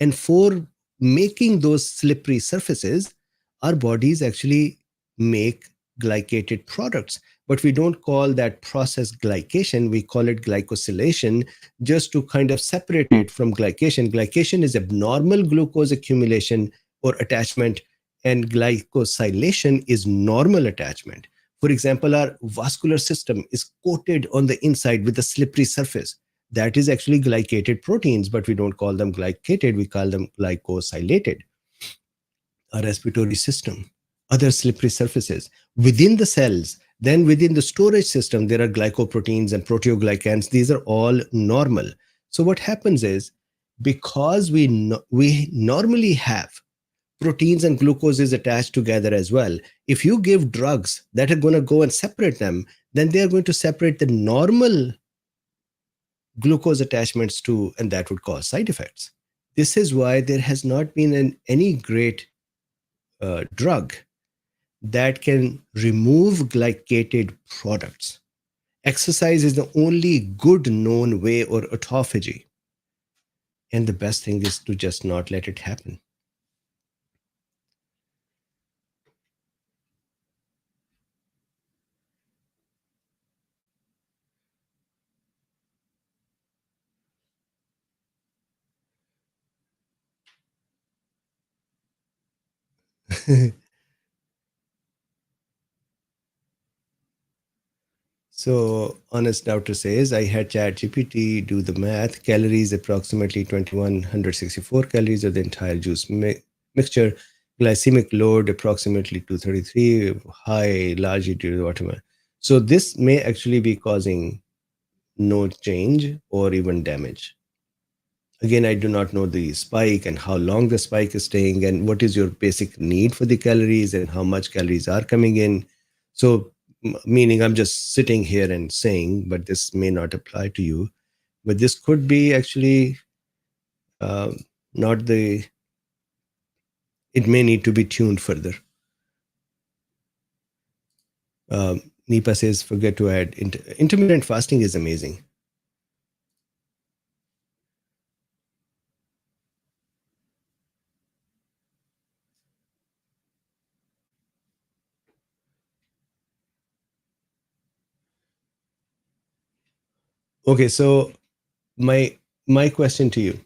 And for making those slippery surfaces, our bodies actually make glycated products. But we don't call that process glycation. We call it glycosylation, just to kind of separate it from glycation. Glycation is abnormal glucose accumulation or attachment, and glycosylation is normal attachment. For example, our vascular system is coated on the inside with a slippery surface. That is actually glycated proteins, but we don't call them glycated, we call them glycosylated. Our respiratory system, other slippery surfaces. Within the cells, then within the storage system, there are glycoproteins and proteoglycans. These are all normal. So what happens is, because we normally have proteins and glucose is attached together as well. If you give drugs that are going to go and separate them, then they are going to separate the normal glucose attachments too, and that would cause side effects. This is why there has not been any great drug that can remove glycated products. Exercise is the only good known way, or autophagy. And the best thing is to just not let it happen. So, honest doctor says, I had ChatGPT do the math. Calories approximately 2164 calories of the entire juice mixture. Glycemic load approximately 233, high largely due to the watermelon. So this may actually be causing no change or even damage. Again, I do not know the spike and how long the spike is staying and what is your basic need for the calories and how much calories are coming in. So meaning I'm just sitting here and saying, but this may not apply to you. But this could be actually not the, it may need to be tuned further. Nipa says, forget to add, intermittent fasting is amazing. Okay, so my question to you,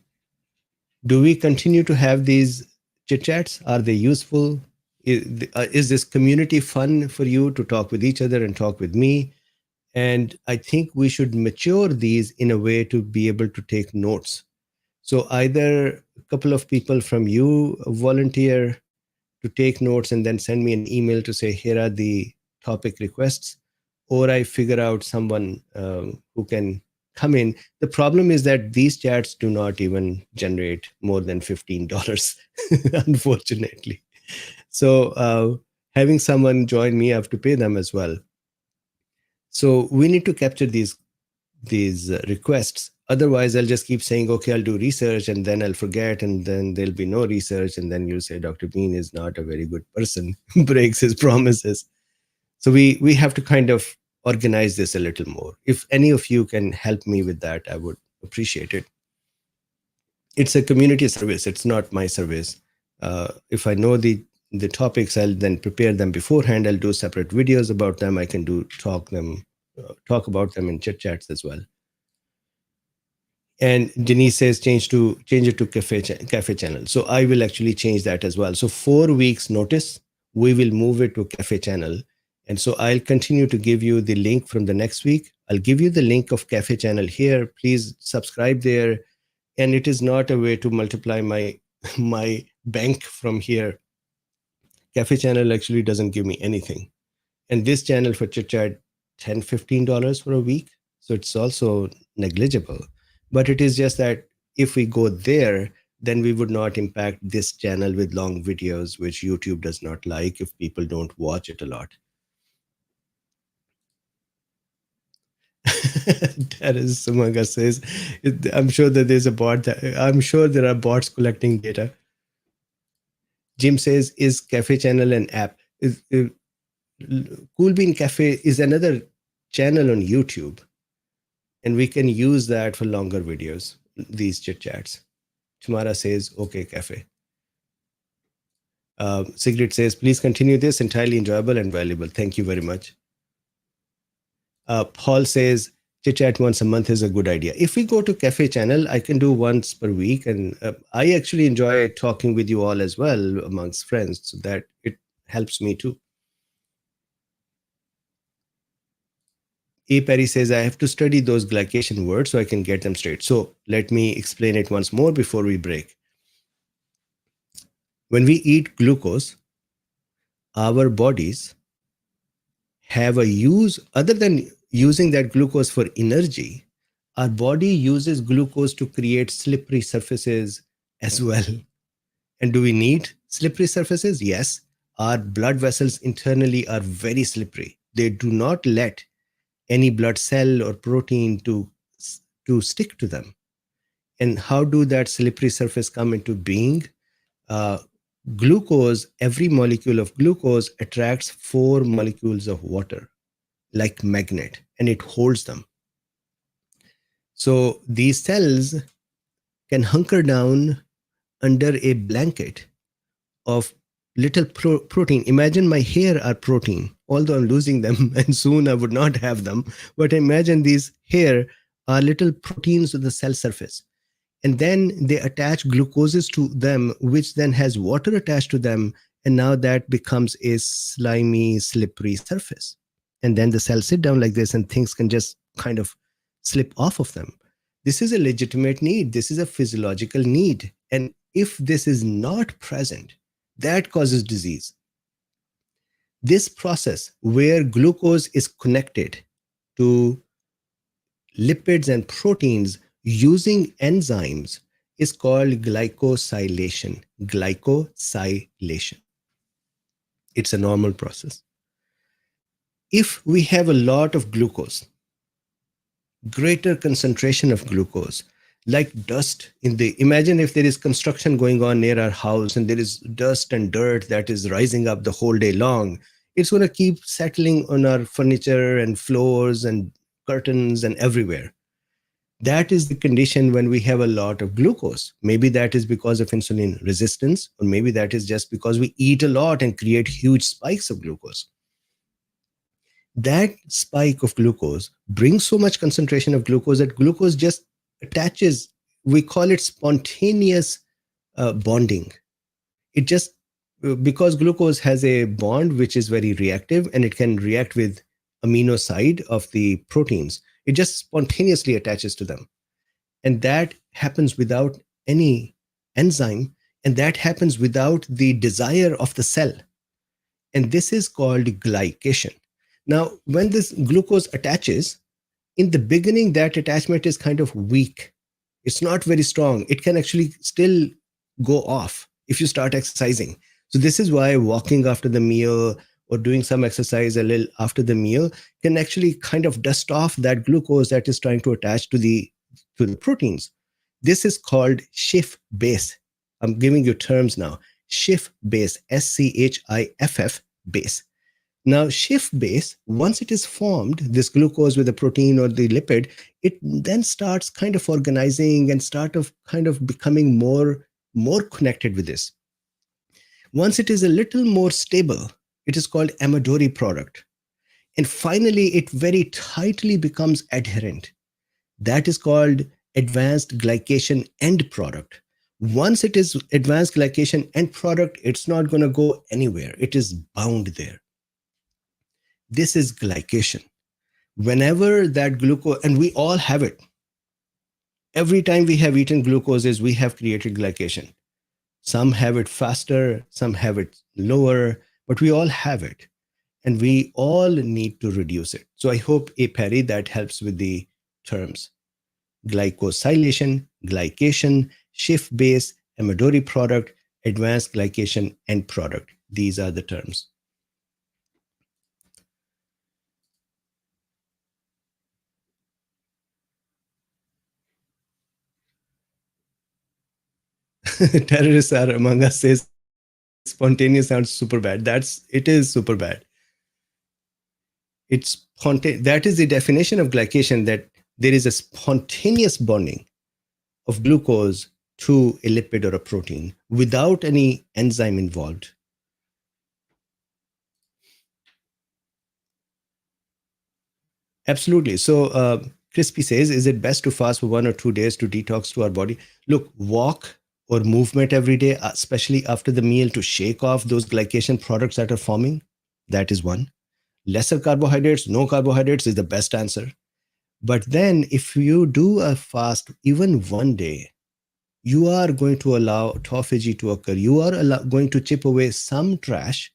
do we continue to have these chit chats? Are they useful? Is this community fun for you to talk with each other and talk with me? And I think we should mature these in a way to be able to take notes. So either a couple of people from you volunteer to take notes and then send me an email to say, here are the topic requests, or I figure out someone who can come in. The problem is that these chats do not even generate more than $15, unfortunately. So having someone join me, I have to pay them as well. So we need to capture these requests. Otherwise, I'll just keep saying, okay, I'll do research, and then I'll forget, and then there'll be no research, and then you'll say, Dr. Bean is not a very good person, breaks his promises. So we have to kind of organize this a little more. If any of you can help me with that, I would appreciate it. It's a community service. It's not my service. If I know the topics, I'll then prepare them beforehand. I'll do separate videos about them. I can talk about them in chit chats as well. And Denise says change it to cafe channel. So I will actually change that as well. So 4 weeks notice, we will move it to cafe channel. And so I'll continue to give you the link from the next week. I'll give you the link of cafe channel here. Please subscribe there. And it is not a way to multiply my my bank from here. Cafe channel actually doesn't give me anything. And this channel for Chit Chat, $10-15 for a week. So it's also negligible. But it is just that if we go there, then we would not impact this channel with long videos, which YouTube does not like if people don't watch it a lot. That is, Sumanga says, I'm sure that there's a bot. I'm sure there are bots collecting data. Jim says, is Cafe Channel an app? KoolBean Cafe is another channel on YouTube, and we can use that for longer videos, these chit chats. Tamara says, okay, Cafe. Sigrid says, please continue this, entirely enjoyable and valuable. Thank you very much. Paul says, chit chat once a month is a good idea. If we go to Cafe channel, I can do once per week. And I actually enjoy talking with you all as well amongst friends, so that it helps me too. A. Perry says, I have to study those glycation words so I can get them straight. So let me explain it once more before we break. When we eat glucose, our bodies have a use, other than using that glucose for energy, our body uses glucose to create slippery surfaces as well. And do we need slippery surfaces? Yes. Our blood vessels internally are very slippery. They do not let any blood cell or protein to stick to them. And how do that slippery surface come into being? Glucose, every molecule of glucose attracts 4 molecules of water like magnet, and it holds them. So these cells can hunker down under a blanket of little protein. Imagine my hair are protein, although I'm losing them and soon I would not have them. But imagine these hair are little proteins to the cell surface. And then they attach glucoses to them, which then has water attached to them. And now that becomes a slimy, slippery surface. And then the cells sit down like this and things can just kind of slip off of them. This is a legitimate need. This is a physiological need. And if this is not present, that causes disease. This process where glucose is connected to lipids and proteins using enzymes is called glycosylation. Glycosylation. It's a normal process. If we have a lot of glucose, greater concentration of glucose, like dust in the, imagine if there is construction going on near our house and there is dust and dirt that is rising up the whole day long, it's going to keep settling on our furniture and floors and curtains and everywhere. That is the condition when we have a lot of glucose. Maybe that is because of insulin resistance, or maybe that is just because we eat a lot and create huge spikes of glucose. That spike of glucose brings so much concentration of glucose that glucose just attaches. We call it spontaneous bonding. It just, because glucose has a bond which is very reactive and it can react with amino side of the proteins, it just spontaneously attaches to them. And that happens without any enzyme, and that happens without the desire of the cell. And this is called glycation. Now, when this glucose attaches, in the beginning, that attachment is kind of weak. It's not very strong. It can actually still go off if you start exercising. So this is why walking after the meal or doing some exercise a little after the meal can actually kind of dust off that glucose that is trying to attach to the proteins. This is called Schiff base. I'm giving you terms now. Schiff base, SCHIFF base. Now, Schiff base, once it is formed, this glucose with the protein or the lipid, it then starts kind of organizing and kind of becoming more connected with this. Once it is a little more stable, it is called Amadori product. And finally, it very tightly becomes adherent. That is called advanced glycation end product. Once it is advanced glycation end product, it's not going to go anywhere. It is bound there. This is glycation. Whenever that glucose, and we all have it. Every time we have eaten glucoses, we have created glycation. Some have it faster, some have it lower, but we all have it. And we all need to reduce it. So I hope, Perry, that helps with the terms. Glycosylation, glycation, shift base, Amadori product, advanced glycation end product. These are the terms. Terrorists are among us says spontaneous sounds super bad. It is super bad. It's that is the definition of glycation, that there is a spontaneous bonding of glucose to a lipid or a protein without any enzyme involved. Absolutely. So Crispy says, is it best to fast for 1 or 2 days to detox to our body? Look, walk or movement every day, especially after the meal, to shake off those glycation products that are forming. That is one. Lesser carbohydrates, no carbohydrates is the best answer. But then if you do a fast, even 1 day, you are going to allow autophagy to occur. You are going to chip away some trash.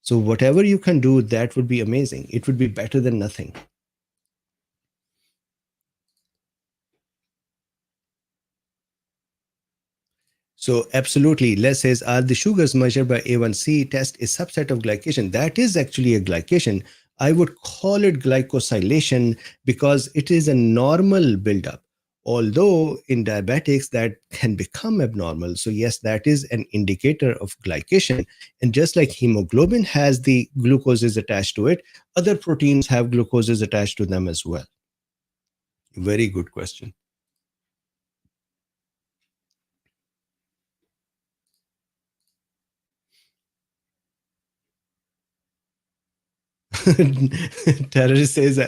So whatever you can do, that would be amazing. It would be better than nothing. So absolutely, Les says, are the sugars measured by A1C test a subset of glycation? That is actually a glycation. I would call it glycosylation because it is a normal buildup. Although in diabetics that can become abnormal. So yes, that is an indicator of glycation. And just like hemoglobin has the glucoses attached to it, other proteins have glucoses attached to them as well. Very good question. Terrorist says,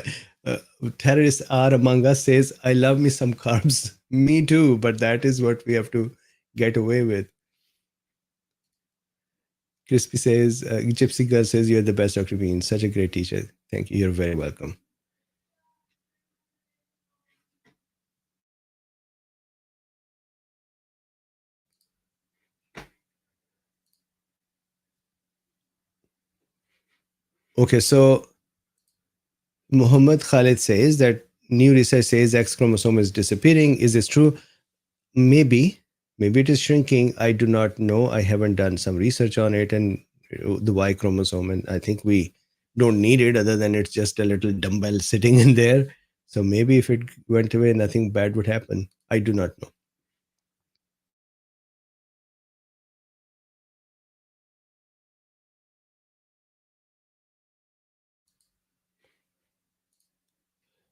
terrorists are among us says, I love me some carbs. Me too, but that is what we have to get away with. Crispy says, Gypsy Girl says, you're the best, Dr. Bean. Such a great teacher. Thank you. You're very welcome. Okay, so Muhammad Khalid says that new research says X chromosome is disappearing. Is this true? Maybe it is shrinking. I do not know. I haven't done some research on it and the Y chromosome, and I think we don't need it other than it's just a little dumbbell sitting in there. So maybe if it went away, nothing bad would happen. I do not know.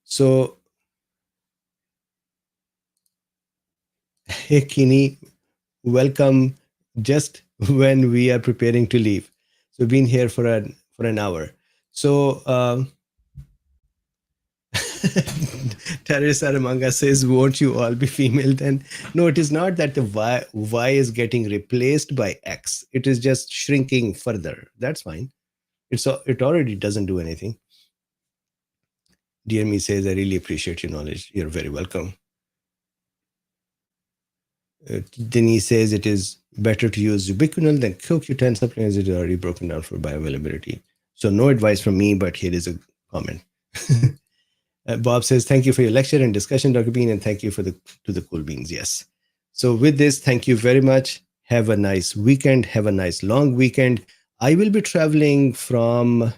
So, hey Kini, welcome just when we are preparing to leave. So been here for an hour. So terrorists are among us says, won't you all be female then? No, it is not that the y is getting replaced by X. It is just shrinking further. That's fine. It already doesn't do anything. Dear me says, I really appreciate your knowledge. You're very welcome. Denise says it is better to use ubiquinol than CoQ10 supplements. It is already broken down for bioavailability. So no advice from me, but here is a comment. Bob says, thank you for your lecture and discussion, Dr. Bean, and thank you to the KoolBeens. Yes. So with this, thank you very much. Have a nice weekend. Have a nice long weekend. I will be traveling from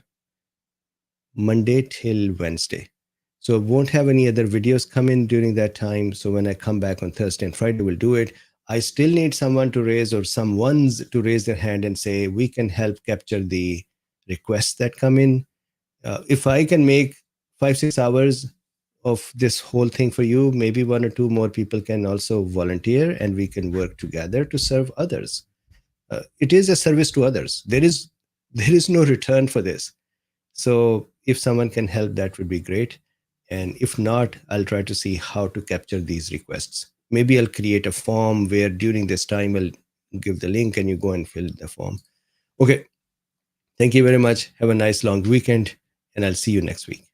Monday till Wednesday. So won't have any other videos come in during that time. So when I come back on Thursday and Friday, we'll do it. I still need someone to raise or someone's to raise their hand and say, we can help capture the requests that come in. If I can make 5-6 hours of this whole thing for you, maybe 1 or 2 more people can also volunteer and we can work together to serve others. It is a service to others. There is no return for this. So if someone can help, that would be great. And if not, I'll try to see how to capture these requests. Maybe I'll create a form where during this time I'll give the link and you go and fill the form. Okay. Thank you very much. Have a nice long weekend and I'll see you next week.